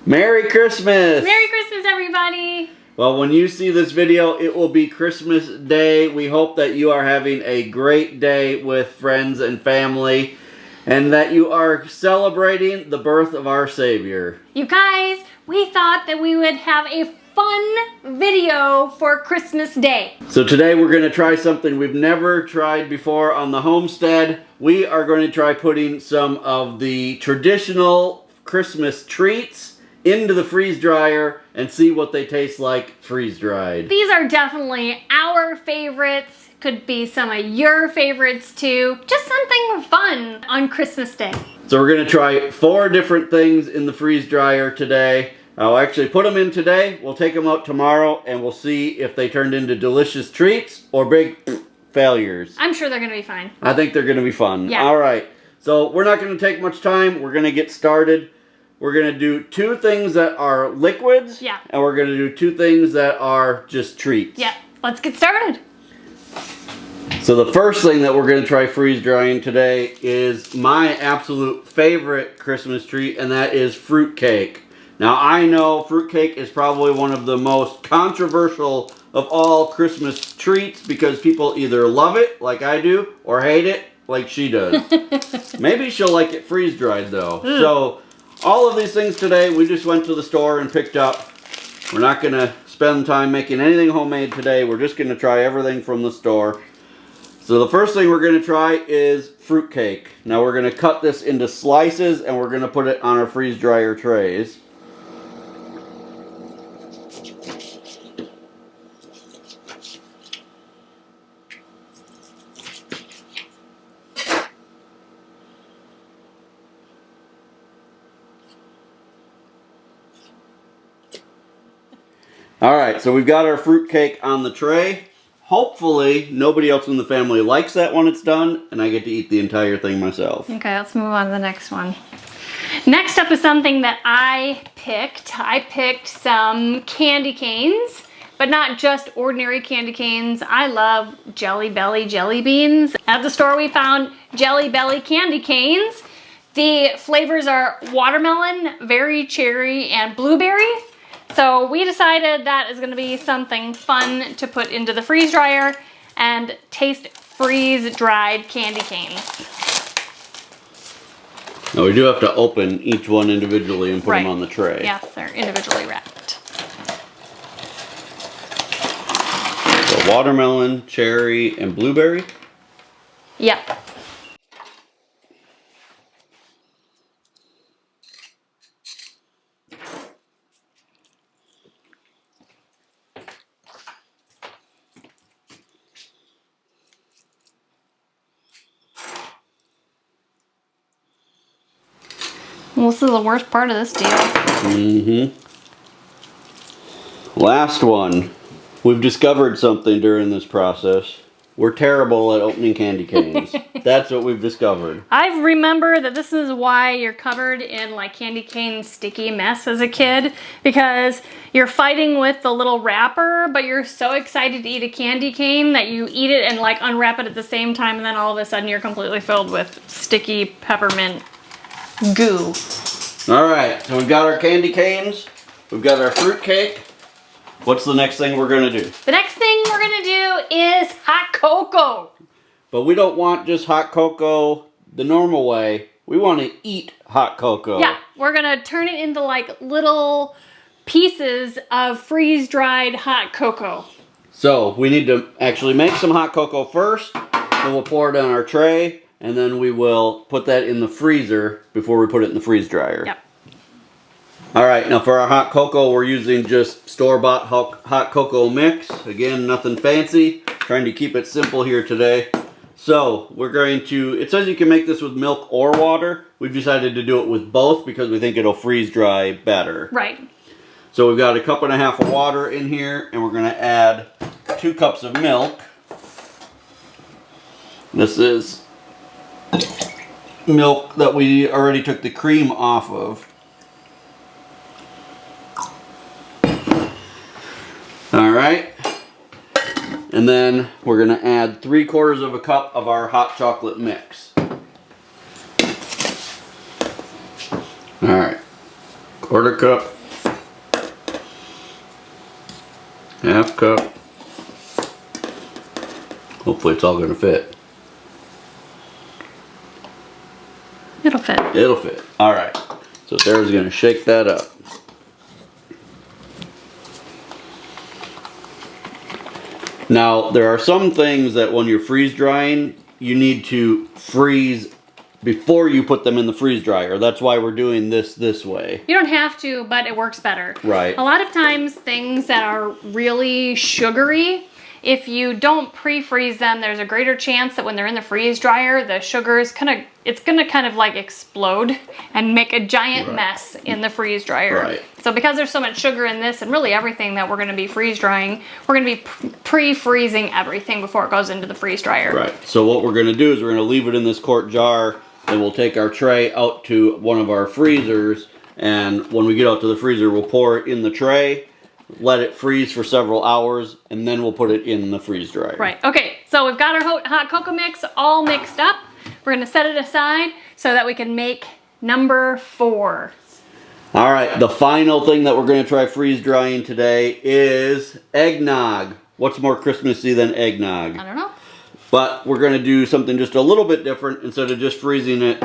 Merry Christmas! Merry Christmas, everybody! Well, when you see this video, it will be Christmas Day. We hope that you are having a great day with friends and family, and that you are celebrating the birth of our Savior. You guys, we thought that we would have a fun video for Christmas Day. So today we're going to try something we've never tried before on the homestead. We are going to try putting some of the traditional Christmas treats into the freeze dryer and see what they taste like freeze dried. These are definitely our favorites. Could be some of your favorites too. Just something fun on Christmas Day. So we're going to try 4 different things in the freeze dryer today. I'll actually put them in today. We'll take them out tomorrow and we'll see if they turned into delicious treats or big failures. I'm sure they're going to be fine. I think they're going to be fun. Yeah. All right. So we're not going to take much time. We're going to get started. We're going to do 2 things that are liquids. Yeah. And we're going to do 2 things that are just treats. Yeah. Let's get started. So the first thing that we're going to try freeze drying today is my absolute favorite Christmas treat, and that is fruitcake. Now I know fruitcake is probably one of the most controversial of all Christmas treats because people either love it like I do or hate it like she does. Maybe she'll like it freeze dried though. So all of these things today we just went to the store and picked up. We're not going to spend time making anything homemade today. We're just going to try everything from the store. So the first thing we're going to try is fruitcake. Now we're going to cut this into slices and we're going to put it on our freeze dryer trays. Alright, so we've got our fruitcake on the tray. Hopefully, nobody else in the family likes that when it's done, and I get to eat the entire thing myself. Okay, let's move on to the next one. Next up is something that I picked. I picked some candy canes, but not just ordinary candy canes. I love Jelly Belly jelly beans. At the store we found Jelly Belly candy canes. The flavors are watermelon, berry, cherry, and blueberry. So we decided that is going to be something fun to put into the freeze dryer and taste freeze-dried candy canes. Now we do have to open each one individually and put them on the tray. Yes, they're individually wrapped. So watermelon, cherry, and blueberry? Yep. Well, this is the worst part of this deal. Last one. We've discovered something during this process. We're terrible at opening candy canes. That's what we've discovered. I remember that this is why you're covered in like candy cane sticky mess as a kid, because you're fighting with the little wrapper, but you're so excited to eat a candy cane that you eat it and like unwrap it at the same time, and then all of a sudden you're completely filled with sticky peppermint goo. Alright, so we've got our candy canes, we've got our fruitcake. What's the next thing we're going to do? The next thing we're going to do is hot cocoa. But we don't want just hot cocoa the normal way. We want to eat hot cocoa. Yeah, we're going to turn it into like little pieces of freeze-dried hot cocoa. So we need to actually make some hot cocoa first. Then we'll pour it on our tray. And then we will put that in the freezer before we put it in the freeze dryer. Yep. Alright, now for our hot cocoa, we're using just store-bought hot cocoa mix. Again, nothing fancy. Trying to keep it simple here today. So, we're going to, it says you can make this with milk or water. We've decided to do it with both because we think it'll freeze dry better. Right. So we've got 1.5 cups of water in here, and we're going to add 2 cups of milk. This is milk that we already took the cream off of. Alright, and then we're going to add 3/4 cup of our hot chocolate mix. Alright, 1/4 cup. Half cup. Hopefully it's all going to fit. It'll fit. It'll fit. All right. So Sarah's going to shake that up. Now, there are some things that when you're freeze drying, you need to freeze before you put them in the freeze dryer. That's why we're doing this way. You don't have to, but it works better. Right. A lot of times things that are really sugary, if you don't pre-freeze them, there's a greater chance that when they're in the freeze dryer, the sugar is it's gonna kind of like explode and make a giant mess in the freeze dryer. Right. So because there's so much sugar in this and really everything that we're gonna be freeze drying, we're gonna be pre-freezing everything before it goes into the freeze dryer. Right. So what we're gonna do is we're gonna leave it in this quart jar, and we'll take our tray out to one of our freezers, and when we get out to the freezer, we'll pour it in the tray, let it freeze for several hours, and then we'll put it in the freeze dryer. Right. Okay, so we've got our hot cocoa mix all mixed up. We're gonna set it aside so that we can make number 4. All right, the final thing that we're gonna try freeze drying today is eggnog. What's more Christmassy than eggnog? I don't know. But we're going to do something just a little bit different. Instead of just freezing it,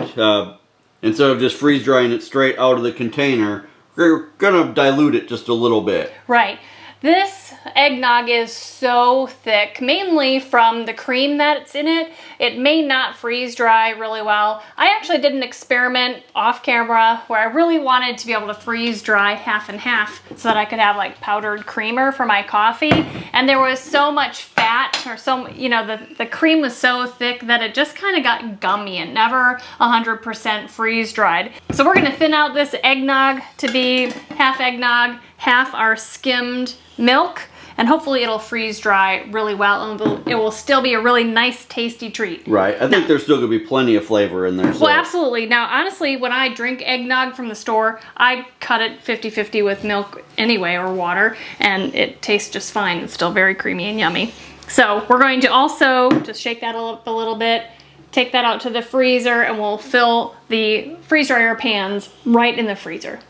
instead of just freeze drying it straight out of the container, we're going to dilute it just a little bit. Right. This eggnog is so thick, mainly from the cream that's in it. It may not freeze dry really well. I actually did an experiment off camera where I really wanted to be able to freeze dry half and half so that I could have like powdered creamer for my coffee. And there was so much fat, or the cream was so thick that it just kind of got gummy and never 100% freeze dried. So we're gonna thin out this eggnog to be half eggnog, half our skimmed milk, and hopefully it'll freeze dry really well, and it will still be a really nice tasty treat. Right. I think there's still going to be plenty of flavor in there. So. Well, absolutely. Now, honestly, when I drink eggnog from the store, I cut it 50-50 with milk anyway, or water, and it tastes just fine. It's still very creamy and yummy. So we're going to also just shake that up a little bit, take that out to the freezer, and we'll fill the freeze dryer pans right in the freezer.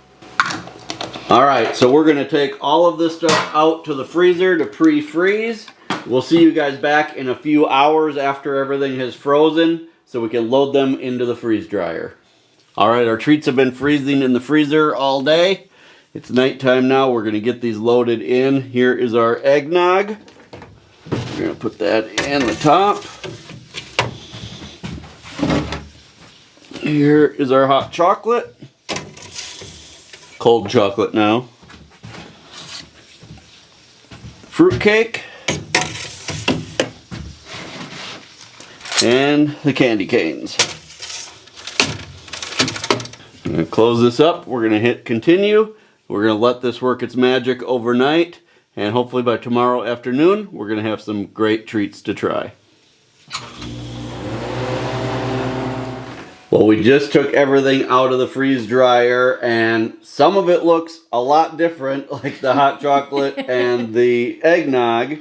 All right, so we're going to take all of this stuff out to the freezer to pre-freeze. We'll see you guys back in a few hours after everything has frozen so we can load them into the freeze dryer. All right, our treats have been freezing in the freezer all day. It's nighttime now. We're going to get these loaded in. Here is our eggnog. We're going to put that in the top. Here is our hot chocolate. Cold chocolate now. Fruitcake. And the candy canes. I'm going to close this up. We're going to hit continue. We're going to let this work its magic overnight. And hopefully by tomorrow afternoon, we're going to have some great treats to try. Well, we just took everything out of the freeze dryer, and some of it looks a lot different, like the hot chocolate and the eggnog.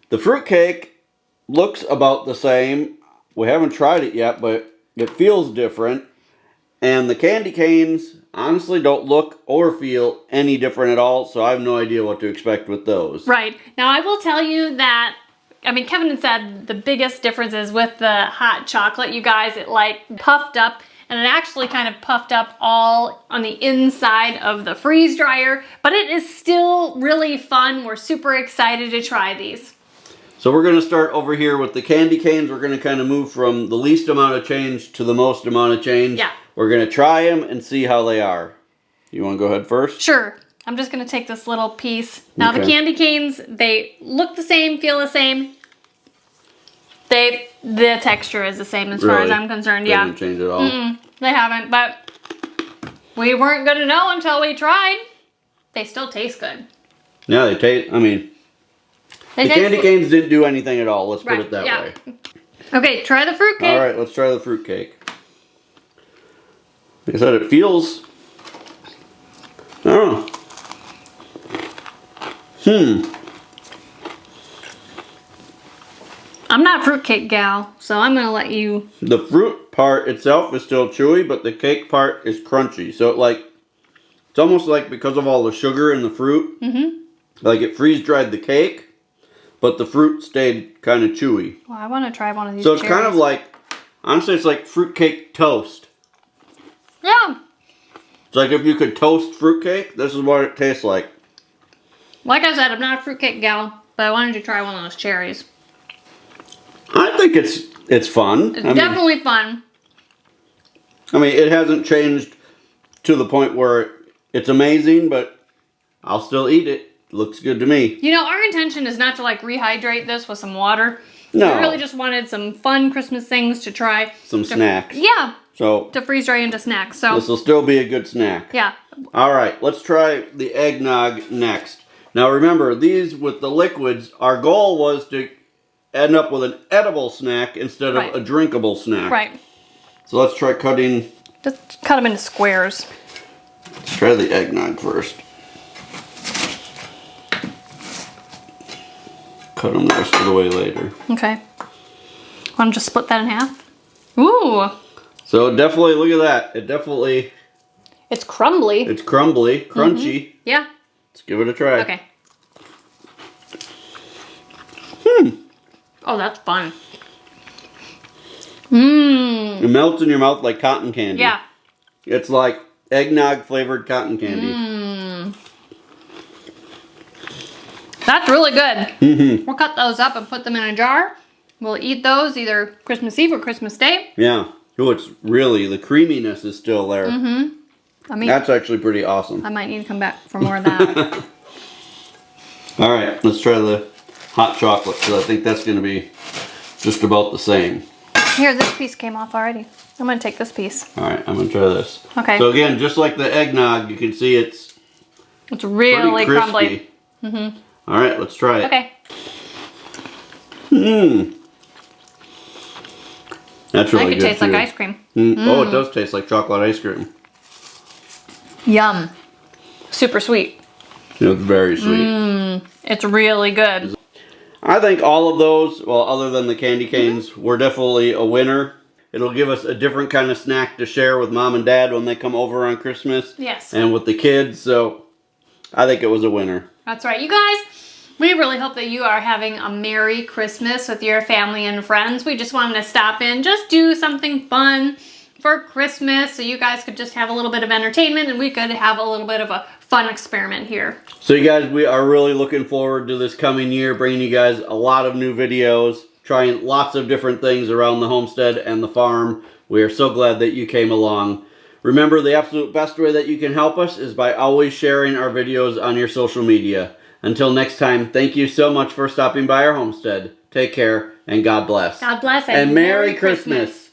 The fruitcake looks about the same. We haven't tried it yet, but it feels different. And the candy canes honestly don't look or feel any different at all, so I have no idea what to expect with those. Right. Now, I will tell you that Kevin had said the biggest difference is with the hot chocolate, you guys, it like puffed up, and it actually kind of puffed up all on the inside of the freeze dryer, but it is still really fun. We're super excited to try these. So we're going to start over here with the candy canes. We're going to kind of move from the least amount of change to the most amount of change. Yeah. We're going to try them and see how they are. You want to go ahead first? Sure. I'm just going to take this little piece. Now the candy canes, they look the same, feel the same. The texture is the same as far as I'm concerned. They didn't change at all? They haven't, but we weren't going to know until we tried. They still taste good. Yeah, they taste, the candy canes didn't do anything at all. Let's put it that way. Okay, try the fruitcake. All right, let's try the fruitcake. Like I said, it feels... I don't know. I'm not a fruitcake gal, so I'm going to let you... The fruit part itself is still chewy, but the cake part is crunchy. So it like It's almost like because of all the sugar in the fruit, like it freeze-dried the cake, but the fruit stayed kind of chewy. Well, I want to try one of these So it's cherries. kind of like, honestly, it's like fruitcake toast. Yeah. It's like if you could toast fruitcake, this is what it tastes like. Like I said, I'm not a fruitcake gal, but I wanted to try one of those cherries. I think it's fun. It's definitely fun. I mean, it hasn't changed to the point where it's amazing, but I'll still eat it. Looks good to me. You know, our intention is not to like rehydrate this with some water. No. We really just wanted some fun Christmas things to try. Some snacks. Yeah. So to freeze dry into snacks. So this will still be a good snack. yeah. All right, let's try the eggnog next. Now remember, these with the liquids, our goal was to end up with an edible snack instead of a drinkable snack. Right. So let's try cutting. Just cut them into squares. Let's try the eggnog first. Cut them the rest of the way later. Okay. Want to just split that in half? Ooh. So definitely, look at that. It definitely... It's crumbly. It's crumbly, crunchy. Yeah. Let's give it a try. Okay. Oh, that's fun. Mmm. It melts in your mouth like cotton candy. Yeah. It's like eggnog flavored cotton candy. Mmm. That's really good. We'll cut those up and put them in a jar. We'll eat those either Christmas Eve or Christmas Day. Yeah. Oh, it's really, the creaminess is still there. I mean, that's actually pretty awesome. I might need to come back for more of that. All right, let's try the hot chocolate because I think that's going to be just about the same. Here, this piece came off already. I'm going to take this piece. All right, I'm going to try this. Okay. So again, just like the eggnog, you can see it's really pretty crumbly. crispy. All right, let's try it. Okay. That's really good. It tastes like ice cream. Oh, it does taste like chocolate ice cream. Yum. Super sweet. It's very sweet. It's really good. I think all of those, well, other than the candy canes, were definitely a winner. It'll give us a different kind of snack to share with mom and dad when they come over on Christmas. Yes. And with the kids, so I think it was a winner. That's right. You guys, we really hope that you are having a Merry Christmas with your family and friends. We just wanted to stop in, just do something fun for Christmas so you guys could just have a little bit of entertainment and we could have a little bit of a fun experiment here. So you guys, we are really looking forward to this coming year, bringing you guys a lot of new videos, trying lots of different things around the homestead and the farm. We are so glad that you came along. Remember, the absolute best way that you can help us is by always sharing our videos on your social media. Until next time, thank you so much for stopping by our homestead. Take care, and God bless. God bless and Merry Christmas.